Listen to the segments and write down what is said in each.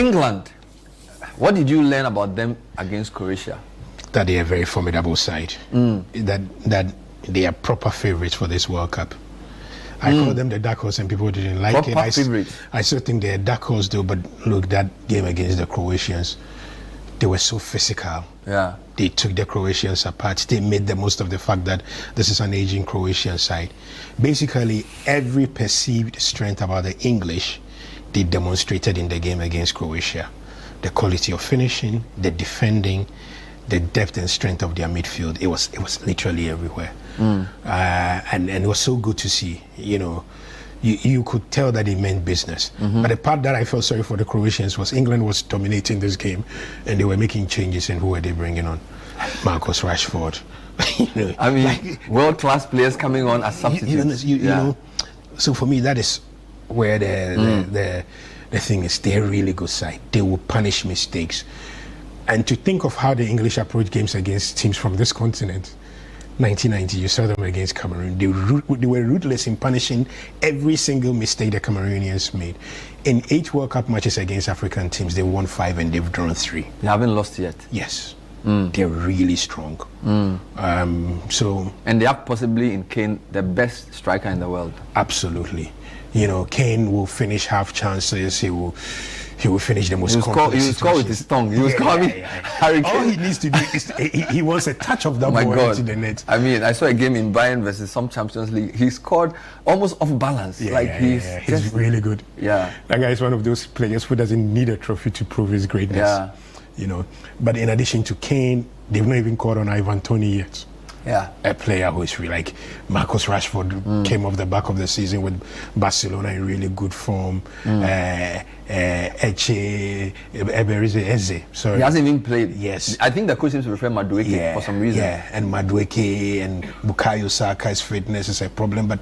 England, what did you learn about them against Croatia? That they are a very formidable side. That they are proper favorites for this World Cup. I call them the dark horse, and people didn't like proper it. Favorites. I still think they're dark horse though. But look, that game against the Croatians, they were so physical. Yeah. They took the Croatians apart. They made the most of the fact that this is an aging Croatian side. Basically, every perceived strength about the English, they demonstrated in the game against Croatia. The quality of finishing, the defending, the depth and strength of their midfield. It was literally everywhere. And it was so good to see. You know, you could tell that it meant business. But the part that I felt sorry for the Croatians was England was dominating this game, and they were making changes. And who were they bringing on? Marcus Rashford. You know, I mean, like, world-class players coming on as substitutes. You know, so for me, that is where the thing is. They're a really good side. They will punish mistakes. And to think of how the English approach games against teams from this continent, 1990, you saw them against Cameroon. They were ruthless in punishing every single mistake the Cameroonians made. In 8 World Cup matches against African teams, they won 5 and they've drawn 3. They haven't lost yet. Yes. They're really strong. And they have possibly in Kane the best striker in the world. Absolutely. You know, Kane will finish half chances. He will finish the most complex situations. He will score with his tongue. He will score Harry Kane. All he needs to do is he wants a touch of that ball into the net. I mean, I saw a game in Bayern versus some Champions League. He scored almost off balance. He's really good. Yeah, that guy is one of those players who doesn't need a trophy to prove his greatness. Yeah, you know. But in addition to Kane, they've not even caught on Ivan Toney yet. Yeah, a player who is really like Marcus Rashford came off the back of the season with Barcelona in really good form. Eze. Sorry, he hasn't even played. Yes, I think the coach seems to prefer Madueke for some reason. Yeah, and Madueke and Bukayo Saka's fitness is a problem, but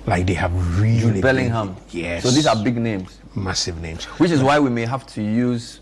like they have really Bellingham. Yes, so these are big names, massive names. Which is why we may have to use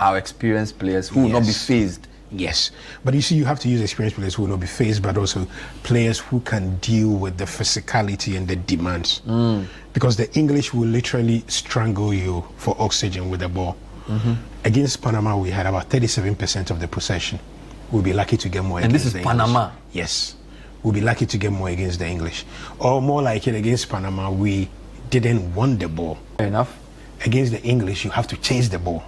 our experienced players who will not be phased. Yes, but you see, you have to use experienced players who will not be phased, but also players who can deal with the physicality and the demands. Because the English will literally strangle you for oxygen with the ball. Against Panama, we had about 37% of the possession. We'll be lucky to get more. And this is Panama. Yes, we'll be lucky to get more against the English, or more like it against Panama. We didn't want the ball. Fair enough. Against the English, you have to chase the ball.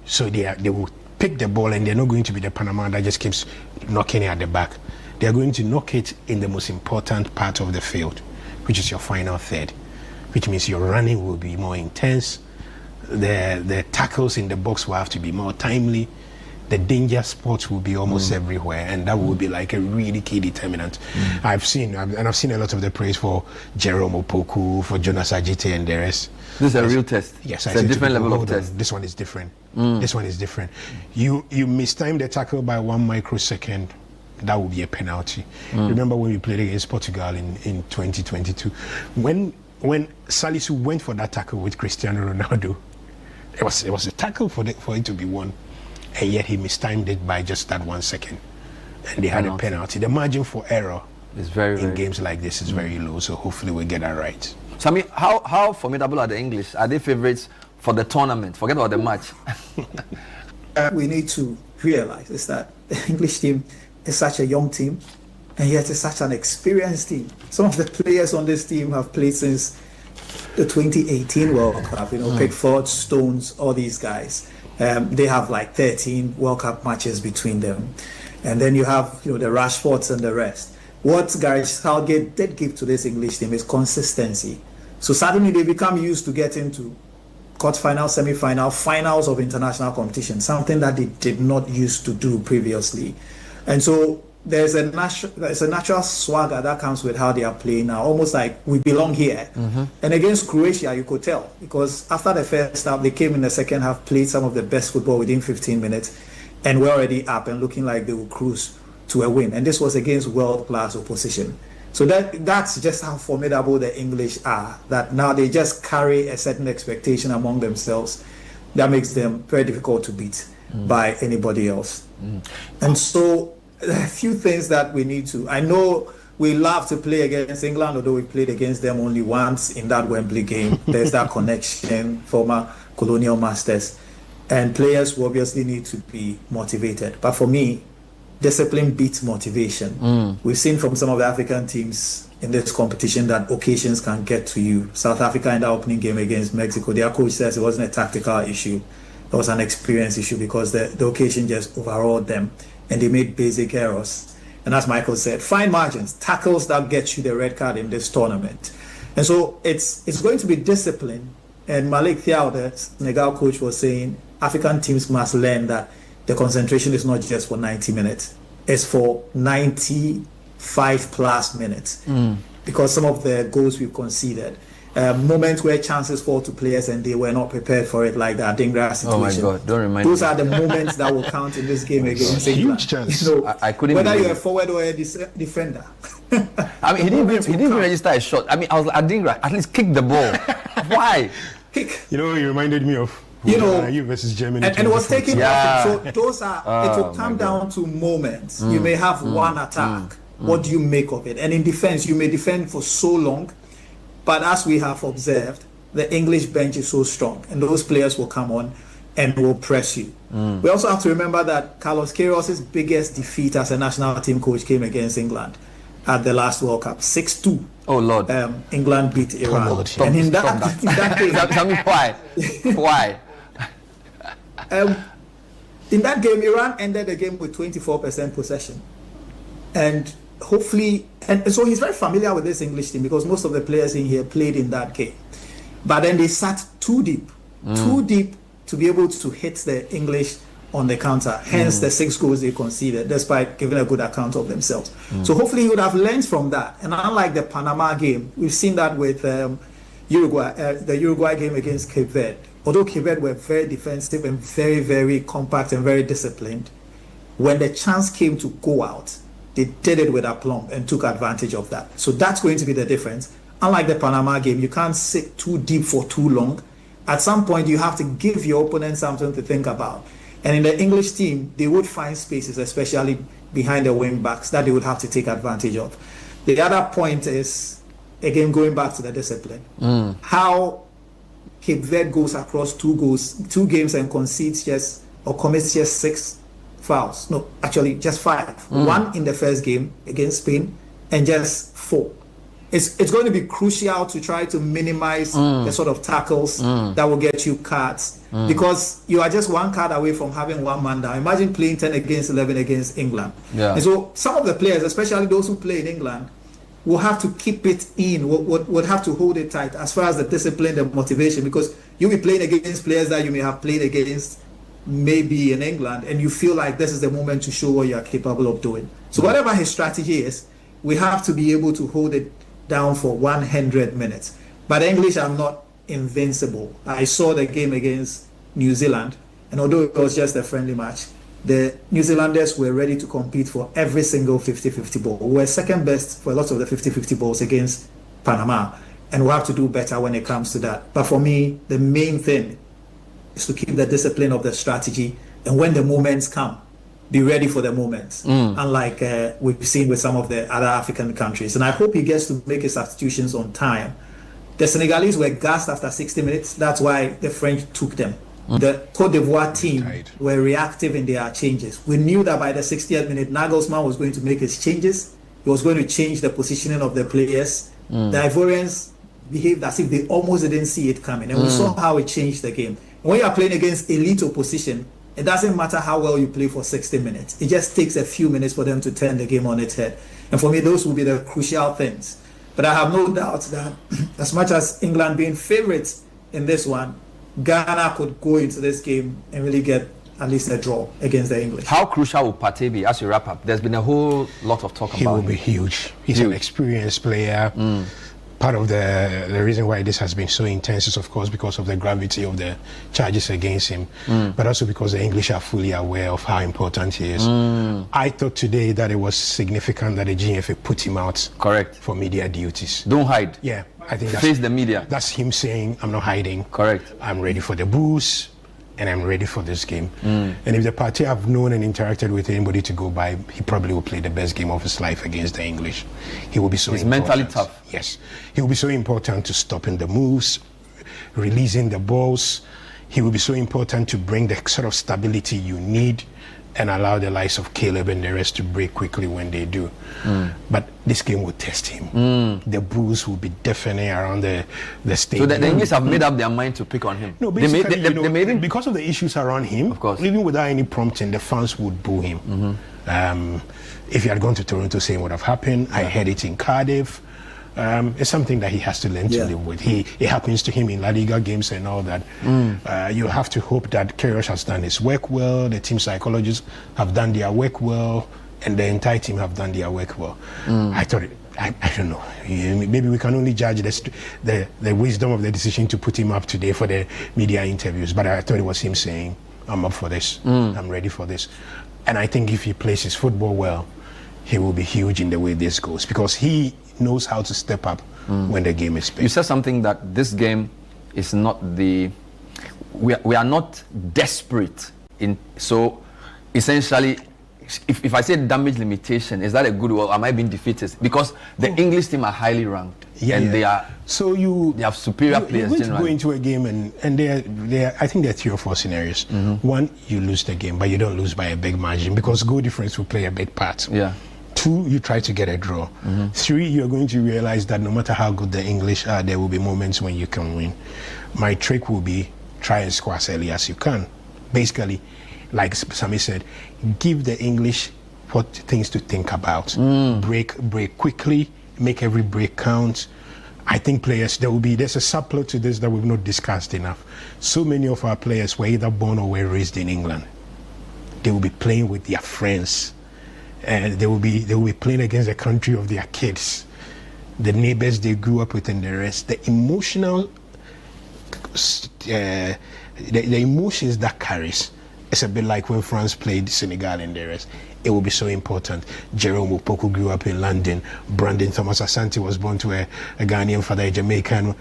So they will pick the ball, and they're not going to be the Panama that just keeps knocking it at the back. They're going to knock it in the most important part of the field, which is your final third, which means your running will be more intense. The tackles in the box will have to be more timely. The danger spots will be almost everywhere, and that will be like a really key determinant. I've seen a lot of the praise for Jerome Opoku, for Jonas Ajite, and the rest. This is a real test. Yes, it's a different level of test. This one is different. This one is different. You mistime the tackle by 1 microsecond, that will be a penalty. Remember when we played against Portugal in 2022, when Salisu went for that tackle with Cristiano Ronaldo, it was a tackle for it to be won, and yet he mistimed it by just that 1 second, and they had a penalty. The margin for error is very in games like this is very low. So hopefully we get that right. So I mean, how formidable are the English? Are they favorites for the tournament? Forget about the match. We need to realize is that the English team is such a young team, and yet it's such an experienced team. Some of the players on this team have played since the 2018 World Cup. You know, Pickford, Stones, all these guys. They have like 13 World Cup matches between them, and then you have the Rashfords and the rest. What Gareth Southgate did give to this English team is consistency. So suddenly they become used to getting to quarterfinal, semi-final, finals of international competition, something that they did not used to do previously. And so there's a natural swagger that comes with how they are playing now, almost like we belong here. And against Croatia, you could tell, because after the first half, they came in the second half, played some of the best football within 15 minutes, and we're already up and looking like they will cruise to a win. And this was against world-class opposition. So that's just how formidable the English are, that now they just carry a certain expectation among themselves that makes them very difficult to beat by anybody else. And so there are a few things that we need to, I know we love to play against England, although we played against them only once in that Wembley game. There's that connection, former colonial masters. And players will obviously need to be motivated. But for me, discipline beats motivation. We've seen from some of the African teams in this competition that occasions can get to you. South Africa in the opening game against Mexico, their coach says it wasn't a tactical issue. It was an experience issue because the occasion just overawed them and they made basic errors. And as Michael said, fine margins, tackles that get you the red card in this tournament. And so it's going to be discipline. And Malik Thiaw, the Senegal coach, was saying African teams must learn that the concentration is not just for 90 minutes. It's for 95 plus minutes. Because some of the goals we've conceded, moments where chances fall to players and they were not prepared for it, like the Adingra situation. Oh my God, don't remind me. Those are the moments that will count in this game against England. Huge chance. You know, I couldn't whether believe you're a it. forward or a defender. I mean, he didn't even register a shot. I mean, I was like, Adingra, at least kick the ball. Why? Kick. You know, it reminded me of Ayew versus Germany. And it was taken Yeah. So those are, it will come down to moments. You may have one attack. What do you make of it? And in defense, you may defend for so long, but as we have observed, the English bench is so strong, and those players will come on and will press you. We also have to remember that Carlos Queiroz' biggest defeat as a national team coach came against England at the last World Cup, 6-2. Oh Lord. England beat Iran. Lord. And in that game, Tell me why? Why? in that game, Iran ended the game with 24% possession. And hopefully, and so he's very familiar with this English team because most of the players in here played in that game. But then they sat too deep to be able to hit the English on the counter. Hence the 6 goals they conceded, despite giving a good account of themselves. So hopefully he would have learned from that. And unlike the Panama game, we've seen that with Uruguay, the Uruguay game against Cape Verde. Although Cape Verde were very defensive and very, very compact and very disciplined, when the chance came to go out, they did it with aplomb and took advantage of that. So that's going to be the difference. Unlike the Panama game, you can't sit too deep for too long. At some point, you have to give your opponent something to think about. And in the English team, they would find spaces, especially behind the wing backs, that they would have to take advantage of. The other point is, again, going back to the discipline. How Cape Verde goes across two games and commits just 6 fouls. No, actually just 5. 1 in the first game against Spain and just 4. It's going to be crucial to try to minimize the sort of tackles that will get you cards because you are just 1 card away from having 1 man down. Imagine playing 10 against 11 against England. Yeah. And so some of the players, especially those who play in England, will have to keep it in, would have to hold it tight as far as the discipline and motivation, because you'll be playing against players that you may have played against maybe in England, and you feel like this is the moment to show what you are capable of doing. So whatever his strategy is, we have to be able to hold it down for 100 minutes. But English are not invincible. I saw the game against New Zealand, and although it was just a friendly match, the New Zealanders were ready to compete for every single 50-50 ball. We were second best for a lot of the 50-50 balls against Panama, and we'll have to do better when it comes to that. But for me, the main thing is to keep the discipline of the strategy, and when the moments come, be ready for the moments, unlike we've seen with some of the other African countries. And I hope he gets to make his substitutions on time. The Senegalese were gassed after 60 minutes. That's why the French took them. The Cote d'Ivoire team were reactive in their changes. We knew that by the 60th minute, Nagelsmann was going to make his changes. He was going to change the positioning of the players. The Ivorians behaved as if they almost didn't see it coming. And we saw how it changed the game. When you are playing against elite opposition, it doesn't matter how well you play for 60 minutes. It just takes a few minutes for them to turn the game on its head. And for me, those will be the crucial things. But I have no doubt that as much as England being favorites in this one, Ghana could go into this game and really get at least a draw against the English. How crucial will Partey be as we wrap up? There's been a whole lot of talk about him. He will be huge. He's an experienced player. Part of the reason why this has been so intense is, of course, because of the gravity of the charges against him, but also because the English are fully aware of how important he is. I thought today that it was significant that the GFA put him out for media duties. Don't hide. Yeah, I think face the media. That's him saying, I'm not hiding. Correct. I'm ready for the boost. and I'm ready for this game. And if the Partey have known and interacted with anybody to go by, he probably will play the best game of his life against the English. He will be so important. Mentally tough. Yes. He will be so important to stopping the moves, releasing the balls. He will be so important to bring the sort of stability you need and allow the likes of Caleb and the rest to break quickly when they do. But this game will test him. The Bulls will be definitely around the stadium. So the English have made up their mind to pick on him. No, basically, they made him, because of the issues around him, of course, even without any prompting, the fans would boo him. If he had gone to Toronto, same would have happened. I heard it in Cardiff. It's something that he has to learn to live with. It happens to him in La Liga games and all that. You have to hope that Queiroz has done his work well, the team psychologists have done their work well, and the entire team have done their work well. I thought, I don't know, maybe we can only judge the wisdom of the decision to put him up today for the media interviews, but I thought it was him saying, I'm up for this, I'm ready for this. And I think if he plays his football well, he will be huge in the way this goes, because he knows how to step up when the game is played. You said something that this game is not the... We are not desperate. So essentially, if I say damage limitation, is that a good word? Am I being defeatist? Because the English team are highly ranked. They are... So they have superior players. You're going to go into a game and there I think there are 3 or 4 scenarios. One, you lose the game, but you don't lose by a big margin because goal difference will play a big part. 2, you try to get a draw. 3, you're going to realize that no matter how good the English are, there will be moments when you can win. My trick will be try and score as early as you can. Basically, like Sammy said, give the English what things to think about. Break quickly, make every break count. I think players, there's a subplot to this that we've not discussed enough. So many of our players were either born or were raised in England. They will be playing with their friends. And they will be playing against the country of their kids, the neighbors they grew up with and the rest. The emotional, the emotions that carries, it's a bit like when France played Senegal and the rest. It will be so important. Jerome Opoku grew up in London. Brandon Thomas Asante was born to a Ghanaian father, a Jamaican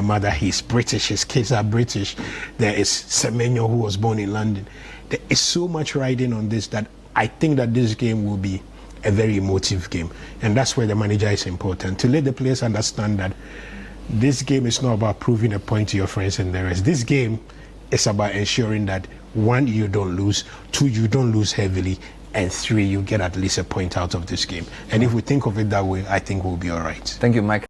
mother. He's British, his kids are British. There is Semenyo, who was born in London. There is so much riding on this that I think that this game will be a very emotive game. And that's where the manager is important, to let the players understand that this game is not about proving a point to your friends and the rest. This game is about ensuring that 1, you don't lose, 2, you don't lose heavily, and 3, you get at least a point out of this game. And if we think of it that way, I think we'll be all right. Thank you, Mike.